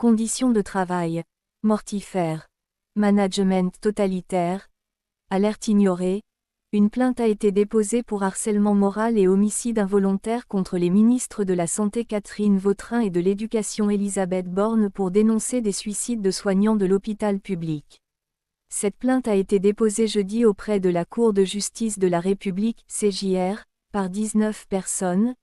Conditions de travail mortifères. Management totalitaire. Alerte ignorée. Une plainte a été déposée pour harcèlement moral et homicide involontaire contre les ministres de la Santé Catherine Vautrin et de l'Éducation Elisabeth Borne pour dénoncer des suicides de soignants de l'hôpital public. Cette plainte a été déposée jeudi auprès de la Cour de justice de la République, CJR, par 19 personnes,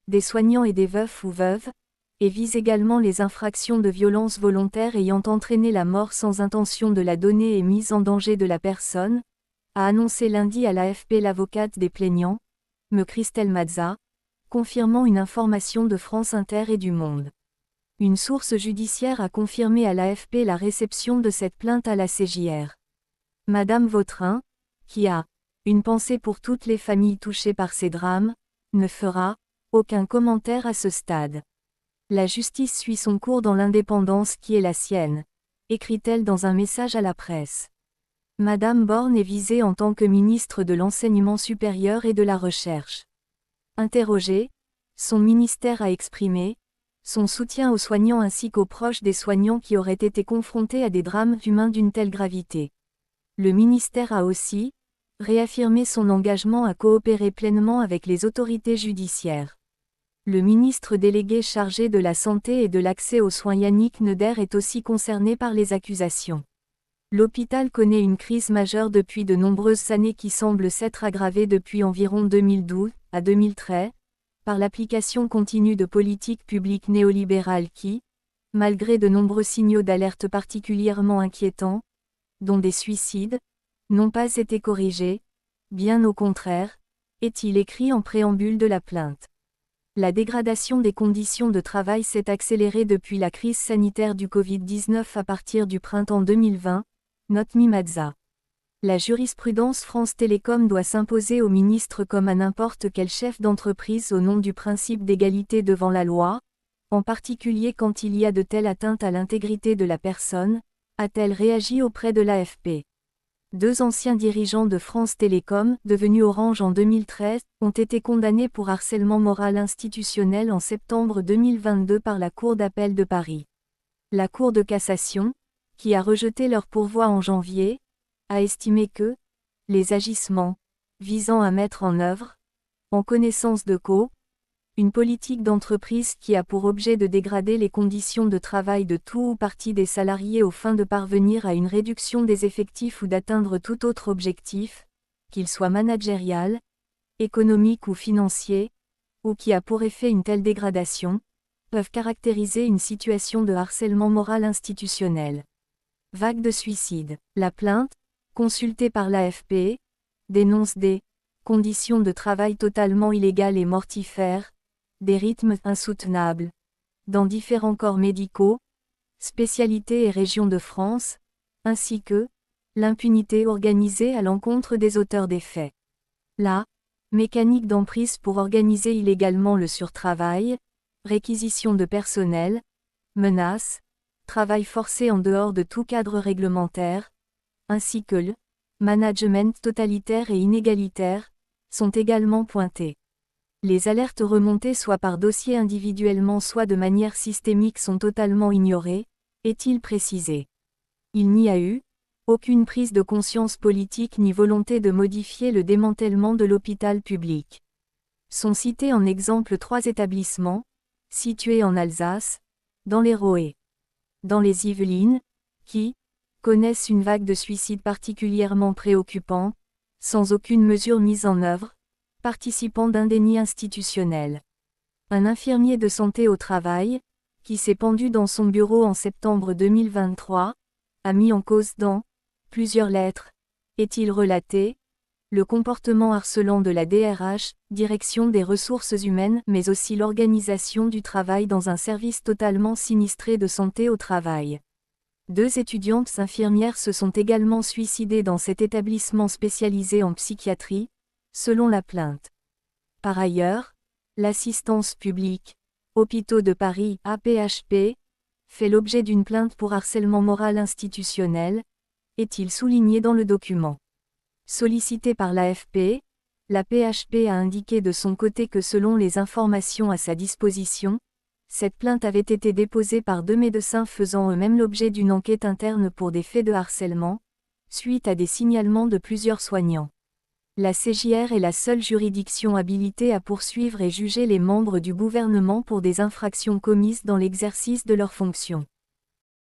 des soignants et des veufs ou veuves, et vise également les infractions de violence volontaire ayant entraîné la mort sans intention de la donner et mise en danger de la personne, a annoncé lundi à l'AFP l'avocate des plaignants, Me Christelle Mazza, confirmant une information de France Inter et du Monde. Une source judiciaire a confirmé à l'AFP la réception de cette plainte à la CJR. Madame Vautrin, qui a une pensée pour toutes les familles touchées par ces drames, ne fera aucun commentaire à ce stade. La justice suit son cours dans l'indépendance qui est la sienne, écrit-elle dans un message à la presse. Madame Borne est visée en tant que ministre de l'Enseignement supérieur et de la Recherche. Interrogée, son ministère a exprimé son soutien aux soignants ainsi qu'aux proches des soignants qui auraient été confrontés à des drames humains d'une telle gravité. Le ministère a aussi réaffirmé son engagement à coopérer pleinement avec les autorités judiciaires. Le ministre délégué chargé de la Santé et de l'Accès aux soins Yannick Neuder est aussi concerné par les accusations. L'hôpital connaît une crise majeure depuis de nombreuses années qui semble s'être aggravée depuis environ 2012 à 2013, par l'application continue de politiques publiques néolibérales qui, malgré de nombreux signaux d'alerte particulièrement inquiétants, dont des suicides, n'ont pas été corrigés, bien au contraire, est-il écrit en préambule de la plainte. La dégradation des conditions de travail s'est accélérée depuis la crise sanitaire du Covid-19 à partir du printemps 2020, note Mazza. La jurisprudence France Télécom doit s'imposer aux ministres comme à n'importe quel chef d'entreprise au nom du principe d'égalité devant la loi, en particulier quand il y a de telles atteintes à l'intégrité de la personne, a-t-elle réagi auprès de l'AFP. 2 anciens dirigeants de France Télécom, devenus Orange en 2013, ont été condamnés pour harcèlement moral institutionnel en septembre 2022 par la Cour d'appel de Paris. La Cour de cassation, qui a rejeté leur pourvoi en janvier, a estimé que les agissements visant à mettre en œuvre, en connaissance de cause, une politique d'entreprise qui a pour objet de dégrader les conditions de travail de tout ou partie des salariés aux fins de parvenir à une réduction des effectifs ou d'atteindre tout autre objectif, qu'il soit managérial, économique ou financier, ou qui a pour effet une telle dégradation, peuvent caractériser une situation de harcèlement moral institutionnel. Vague de suicide. La plainte, consultée par l'AFP, dénonce des conditions de travail totalement illégales et mortifères, des rythmes insoutenables, dans différents corps médicaux, spécialités et régions de France, ainsi que l'impunité organisée à l'encontre des auteurs des faits. La mécanique d'emprise pour organiser illégalement le surtravail, réquisition de personnel, menaces, travail forcé en dehors de tout cadre réglementaire, ainsi que le management totalitaire et inégalitaire, sont également pointés. Les alertes remontées soit par dossier individuellement soit de manière systémique sont totalement ignorées, est-il précisé. Il n'y a eu aucune prise de conscience politique ni volonté de modifier le démantèlement de l'hôpital public. Sont cités en exemple 3 établissements, situés en Alsace, dans l'Hérault, dans les Yvelines, qui connaissent une vague de suicides particulièrement préoccupante, sans aucune mesure mise en œuvre, participant d'un déni institutionnel. Un infirmier de santé au travail, qui s'est pendu dans son bureau en septembre 2023, a mis en cause dans plusieurs lettres, est-il relaté, le comportement harcelant de la DRH, Direction des ressources humaines, mais aussi l'organisation du travail dans un service totalement sinistré de santé au travail. 2 étudiantes infirmières se sont également suicidées dans cet établissement spécialisé en psychiatrie, selon la plainte. Par ailleurs, l'Assistance publique, Hôpitaux de Paris, APHP, fait l'objet d'une plainte pour harcèlement moral institutionnel, est-il souligné dans le document. Sollicité par l'AFP, la PHP a indiqué de son côté que selon les informations à sa disposition, Cette plainte avait été déposée par 2 médecins faisant eux-mêmes l'objet d'une enquête interne pour des faits de harcèlement, suite à des signalements de plusieurs soignants. La CJR est la seule juridiction habilitée à poursuivre et juger les membres du gouvernement pour des infractions commises dans l'exercice de leurs fonctions.